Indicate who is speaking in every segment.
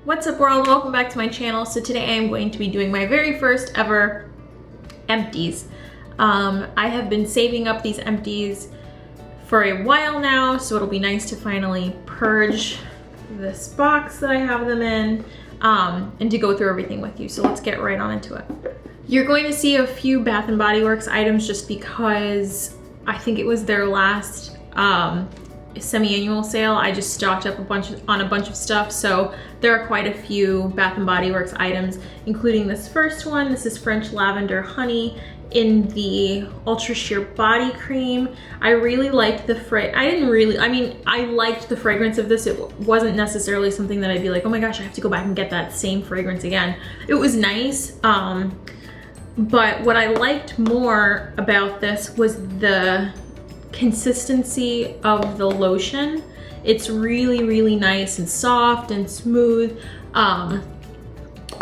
Speaker 1: What's up world? Welcome back to my channel. So today I'm going to be doing my very first ever empties. I have been saving up these empties for a while now, so it'll be nice to finally purge this box that I have them in and to go through everything with you. So let's get right on into it. You're going to see a few Bath & Body Works items just because I think it was their last semi-annual sale. I just stocked up on a bunch of stuff, so there are quite a few Bath & Body Works items, including this first one. This is French Lavender Honey in the Ultra Sheer Body Cream. I really liked the I liked the fragrance of this. It wasn't necessarily something that I'd be like, oh my gosh, I have to go back and get that same fragrance again. It was nice, but what I liked more about this was the consistency of the lotion. It's really, really nice and soft and smooth.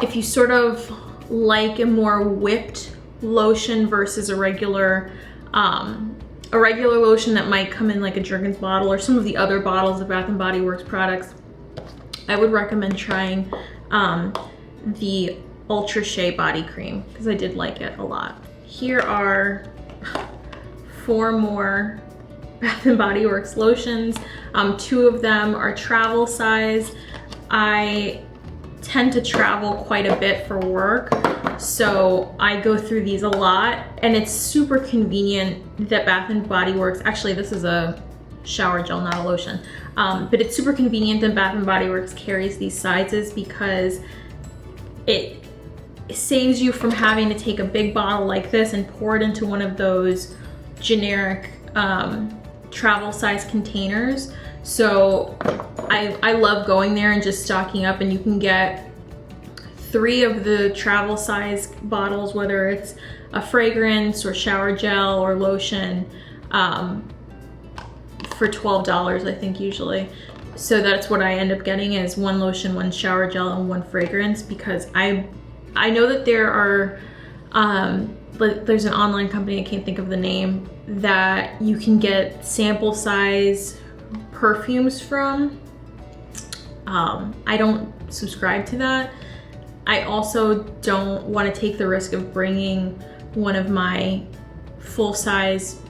Speaker 1: If you sort of like a more whipped lotion versus a regular lotion that might come in like a Jergens bottle or some of the other bottles of Bath & Body Works products, I would recommend trying the Ultra Shea Body Cream because I did like it a lot. Here are 4 more Bath & Body Works lotions. 2 of them are travel size. I tend to travel quite a bit for work, so I go through these a lot, and it's super convenient that Bath & Body Works, actually this is a shower gel, not a lotion, but it's super convenient that Bath & Body Works carries these sizes because it saves you from having to take a big bottle like this and pour it into one of those generic travel size containers. So I love going there and just stocking up, and you can get 3 of the travel size bottles, whether it's a fragrance or shower gel or lotion, for $12, I think usually. So that's what I end up getting is 1 lotion, 1 shower gel, and 1 fragrance, because I know that there are, there's an online company, I can't think of the name, that you can get sample size perfumes from. I don't subscribe to that. I also don't want to take the risk of bringing one of my full size,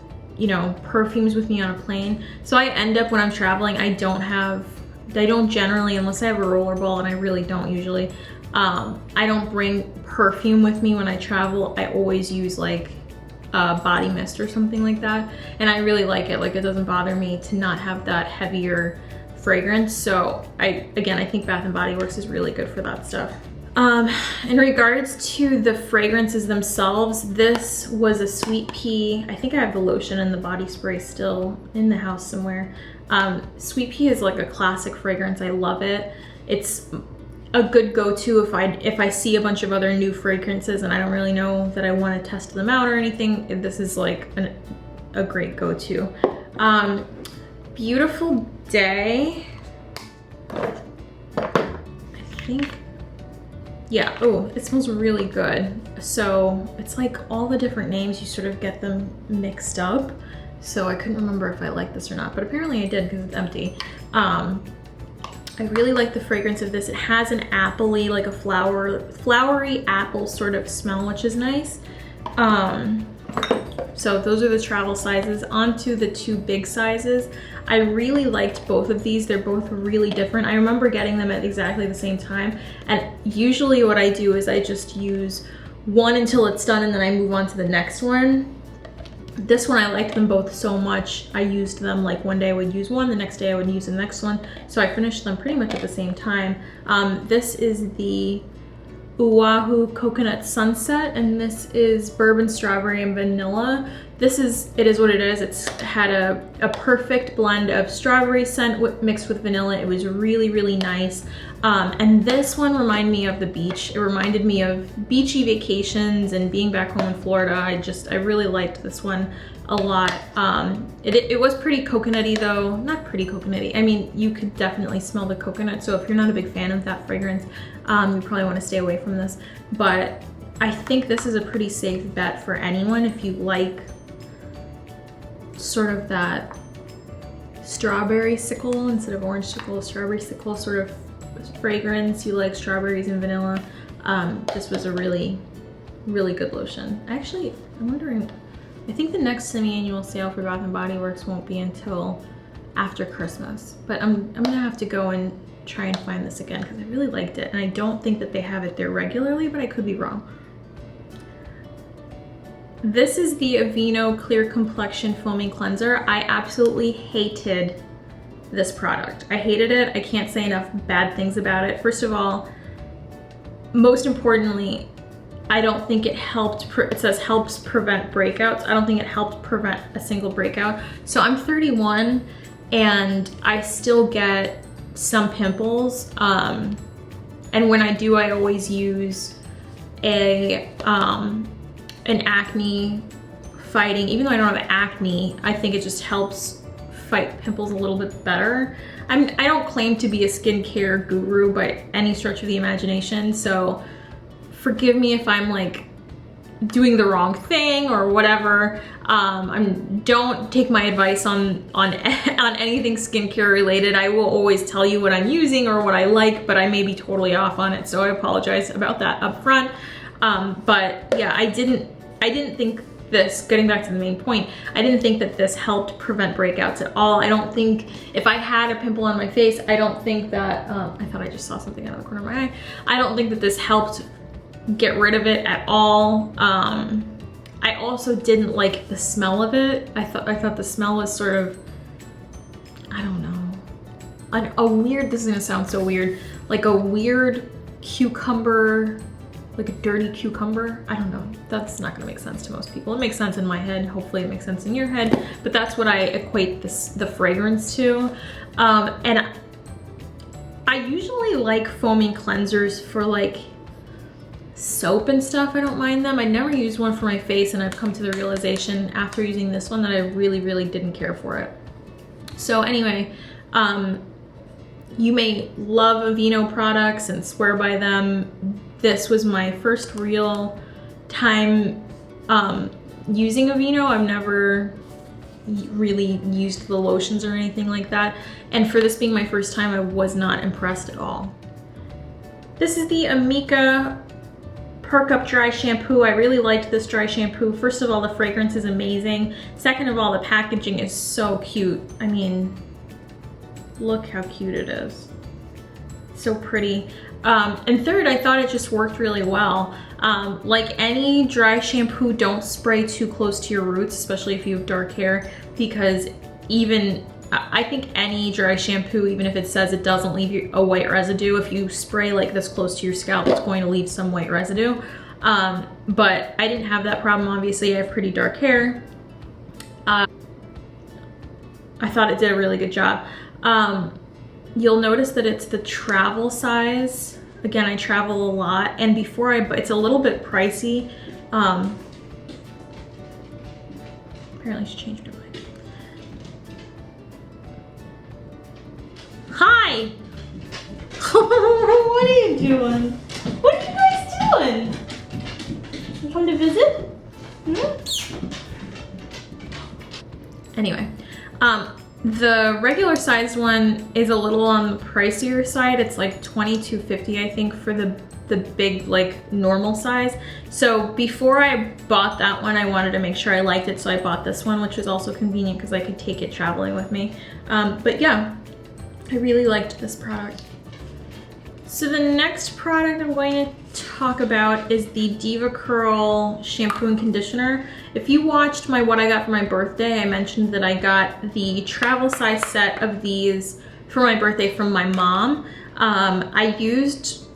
Speaker 1: perfumes with me on a plane. So I end up, when I'm traveling, I don't generally, unless I have a rollerball, and I really don't usually, I don't bring perfume with me when I travel. I always use like a body mist or something like that. And I really like it. Like, it doesn't bother me to not have that heavier fragrance. So I think Bath & Body Works is really good for that stuff. In regards to the fragrances themselves, this was a Sweet Pea. I think I have the lotion and the body spray still in the house somewhere. Sweet Pea is like a classic fragrance. I love it. It's a good go-to if I see a bunch of other new fragrances and I don't really know that I want to test them out or anything. This is like a great go-to. Beautiful Day. I think, yeah, oh, it smells really good. So it's like all the different names, you sort of get them mixed up. So I couldn't remember if I liked this or not, but apparently I did because it's empty. I really like the fragrance of this. It has an appley, like a flowery apple sort of smell, which is nice. So those are the travel sizes. On to the 2 big sizes. I really liked both of these. They're both really different. I remember getting them at exactly the same time. And usually what I do is I just use one until it's done and then I move on to the next one. This one, I liked them both so much. I used them like one day I would use one, the next day I would use the next one. So I finished them pretty much at the same time. This is the Oahu Coconut Sunset, and this is Bourbon Strawberry and Vanilla. It is what it is. It's had a perfect blend of strawberry scent mixed with vanilla. It was really, really nice. And this one reminded me of the beach. It reminded me of beachy vacations and being back home in Florida. I really liked this one a lot. It was pretty coconutty though. Not pretty coconutty. I mean, you could definitely smell the coconut. So if you're not a big fan of that fragrance, you probably want to stay away from this. But I think this is a pretty safe bet for anyone if you like sort of that strawberry sickle instead of orange sickle, strawberry sickle sort of fragrance, you like strawberries and vanilla, this was a really, really good lotion. Actually, I'm wondering, I think the next semi-annual sale for Bath & Body Works won't be until after Christmas, but I'm gonna have to go and try and find this again because I really liked it, and I don't think that they have it there regularly, but I could be wrong. This is the Avene Clear Complexion Foaming Cleanser. I absolutely hated this product. I hated it. I can't say enough bad things about it. First of all, most importantly, I don't think it helped, it says helps prevent breakouts. I don't think it helped prevent a single breakout. So I'm 31 and I still get some pimples. And when I do, I always use an acne fighting. Even though I don't have acne, I think it just helps fight pimples a little bit better. I don't claim to be a skincare guru by any stretch of the imagination, so forgive me if I'm like doing the wrong thing or whatever. Don't take my advice on anything skincare related. I will always tell you what I'm using or what I like, but I may be totally off on it, so I apologize about that up front. But yeah, I didn't think this, getting back to the main point, I didn't think that this helped prevent breakouts at all. I don't think, if I had a pimple on my face, I don't think that, I thought I just saw something out of the corner of my eye. I don't think that this helped get rid of it at all. I also didn't like the smell of it. I thought the smell was sort of, I don't know, a weird, this is gonna sound so weird, like a weird cucumber, like a dirty cucumber. I don't know, that's not gonna make sense to most people. It makes sense in my head, hopefully it makes sense in your head, but that's what I equate the fragrance to. And I usually like foaming cleansers for like soap and stuff. I don't mind them. I never used one for my face, and I've come to the realization after using this one that I really, really didn't care for it. So anyway, you may love Avene products and swear by them. This was my first real time using Avene. I've never really used the lotions or anything like that. And for this being my first time, I was not impressed at all. This is the Amica Perk Up Dry Shampoo. I really liked this dry shampoo. First of all, the fragrance is amazing. Second of all, the packaging is so cute. I mean, look how cute it is. So pretty. And third, I thought it just worked really well. Like any dry shampoo, don't spray too close to your roots, especially if you have dark hair, because I think any dry shampoo, even if it says it doesn't leave a white residue, if you spray like this close to your scalp, it's going to leave some white residue. But I didn't have that problem, obviously. I have pretty dark hair. I thought it did a really good job. You'll notice that it's the travel size. Again, I travel a lot, and before it's a little bit pricey. Apparently she changed her mind. Hi! What are you doing? What are you guys doing? You come to visit? Hmm? Anyway, the regular sized one is a little on the pricier side. It's like $22.50, I think, for the big, like, normal size. So before I bought that one, I wanted to make sure I liked it, so I bought this one, which was also convenient because I could take it traveling with me. But yeah, I really liked this product. So the next product I'm going to talk about is the Devacurl shampoo and conditioner. If you watched my what I got for my birthday, I mentioned that I got the travel size set of these for my birthday from my mom. I used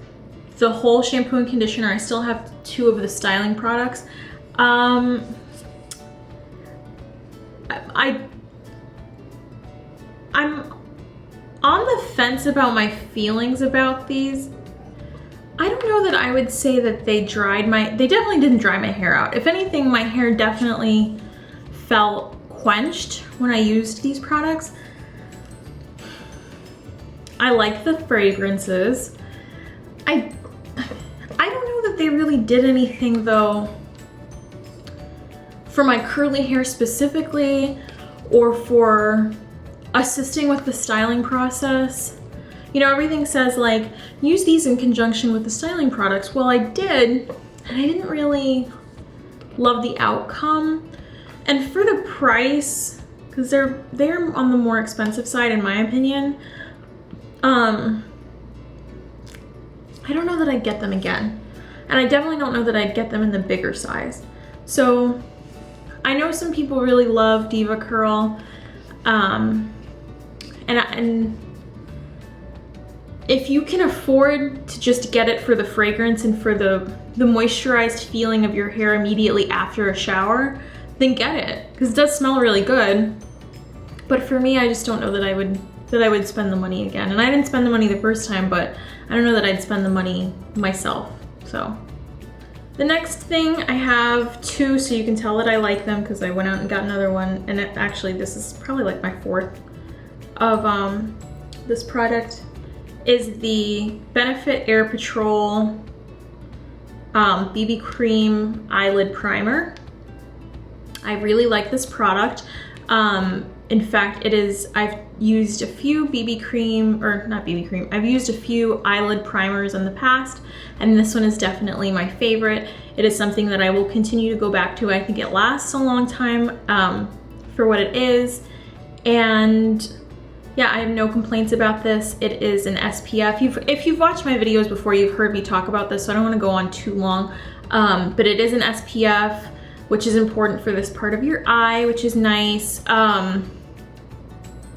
Speaker 1: the whole shampoo and conditioner. I still have 2 of the styling products. I'm on the fence about my feelings about these. I don't know that I would say that they definitely didn't dry my hair out. If anything, my hair definitely felt quenched when I used these products. I like the fragrances. I don't know that they really did anything though for my curly hair specifically, or for assisting with the styling process. You know, everything says like, use these in conjunction with the styling products. Well, I did, and I didn't really love the outcome. And for the price, because they're on the more expensive side in my opinion, I don't know that I'd get them again. And I definitely don't know that I'd get them in the bigger size. So I know some people really love Devacurl, and if you can afford to just get it for the fragrance and for the moisturized feeling of your hair immediately after a shower, then get it, because it does smell really good. But for me, I just don't know that I would spend the money again. And I didn't spend the money the first time, but I don't know that I'd spend the money myself. So the next thing, I have two, so you can tell that I like them because I went out and got another one. And actually this is probably like my fourth of this product, is the Benefit Air Patrol BB Cream Eyelid Primer. I really like this product. In fact, I've used a few BB cream, or not BB cream, I've used a few eyelid primers in the past, and this one is definitely my favorite. It is something that I will continue to go back to. I think it lasts a long time for what it is. And yeah, I have no complaints about this. It is an SPF. If you've watched my videos before, you've heard me talk about this, so I don't want to go on too long. But it is an SPF, which is important for this part of your eye, which is nice.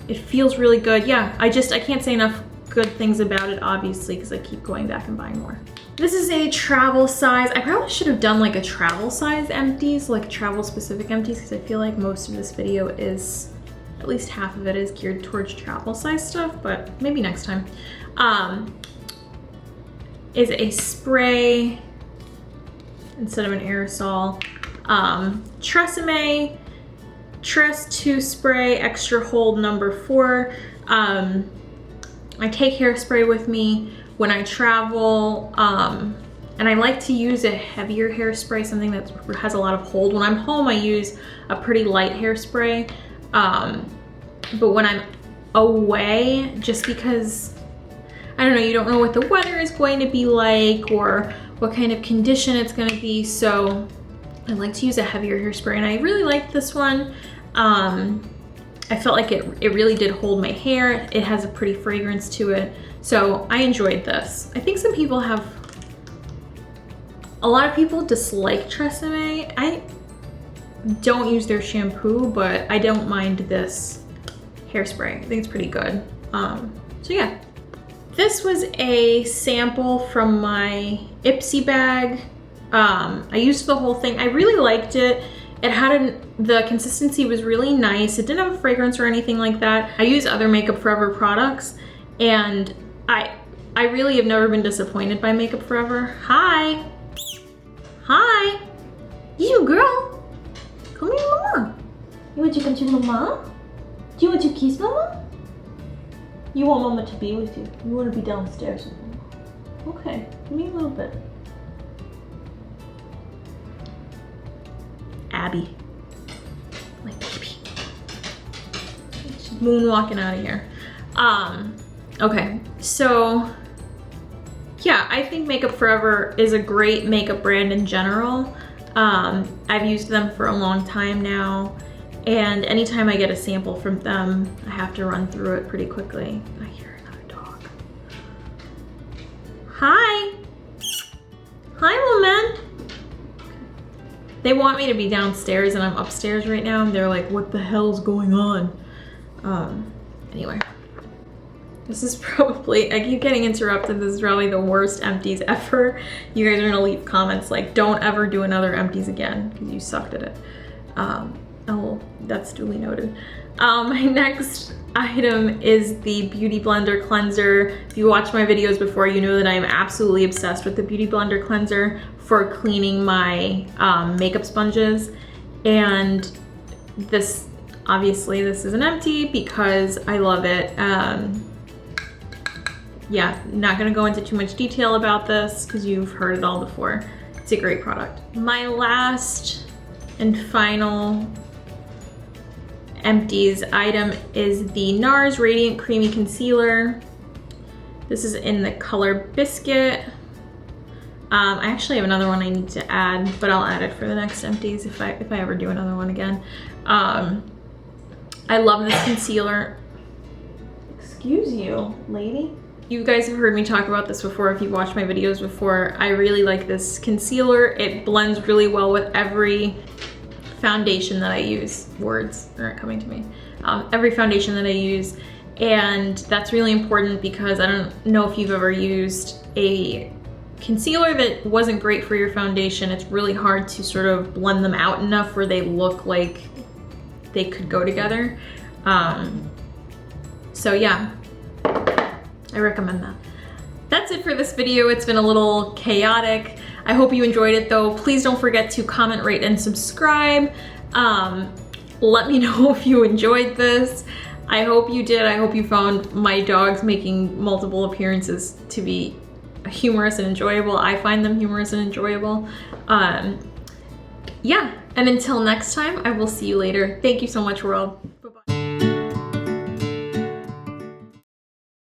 Speaker 1: It feels really good. Yeah, I can't say enough good things about it, obviously, because I keep going back and buying more. This is a travel size. I probably should have done like a travel size Empties, like travel specific Empties, because I feel like most of this video is, at least half of it is geared towards travel size stuff, but maybe next time. Is a spray instead of an aerosol. Tresemme Tress 2 Spray Extra Hold number 4. I take hairspray with me when I travel, and I like to use a heavier hairspray, something that has a lot of hold. When I'm home, I use a pretty light hairspray, but when I'm away, just because, I don't know, you don't know what the weather is going to be like or what kind of condition it's going to be, so I like to use a heavier hairspray, and I really liked this one. I felt like it really did hold my hair. It has a pretty fragrance to it, so I enjoyed this. I think some people a lot of people dislike Tresemme. I don't use their shampoo, but I don't mind this hairspray. I think it's pretty good. So yeah. This was a sample from my Ipsy bag. I used the whole thing. I really liked it. It had the consistency was really nice. It didn't have a fragrance or anything like that. I use other Makeup Forever products, and I really have never been disappointed by Makeup Forever. Hi. Hi. You girl. Come here, Mama. You want to come to Mama? Do you want to kiss Mama? You want Mama to be with you. You want to be downstairs with Mama. Okay, give me a little bit. Abby. My baby. She's moonwalking out of here. Okay, so yeah, I think Makeup Forever is a great makeup brand in general. I've used them for a long time now, and anytime I get a sample from them, I have to run through it pretty quickly. I hear another dog. Hi. Hi, little man. They want me to be downstairs and I'm upstairs right now, and they're like, what the hell's going on? Anyway. This is probably, I keep getting interrupted. This is probably the worst Empties ever. You guys are gonna leave comments like, don't ever do another Empties again, because you sucked at it. Oh, that's duly noted. My next item is the Beauty Blender Cleanser. If you watched my videos before, you know that I am absolutely obsessed with the Beauty Blender Cleanser for cleaning my makeup sponges. And this, obviously this is an empty because I love it. Yeah, not gonna go into too much detail about this because you've heard it all before. It's a great product. My last and final Empties item is the NARS Radiant Creamy Concealer. This is in the color Biscuit. I actually have another one I need to add, but I'll add it for the next Empties if I ever do another one again. I love this concealer. Excuse you, lady. You guys have heard me talk about this before if you've watched my videos before. I really like this concealer. It blends really well with every foundation that I use. Words aren't coming to me. Every foundation that I use. And that's really important because I don't know if you've ever used a concealer that wasn't great for your foundation. It's really hard to sort of blend them out enough where they look like they could go together. So yeah, I recommend that. That's it for this video. It's been a little chaotic. I hope you enjoyed it though. Please don't forget to comment, rate, and subscribe. Let me know if you enjoyed this. I hope you did. I hope you found my dogs making multiple appearances to be humorous and enjoyable. I find them humorous and enjoyable. Yeah, and until next time, I will see you later. Thank you so much, world. Bye-bye.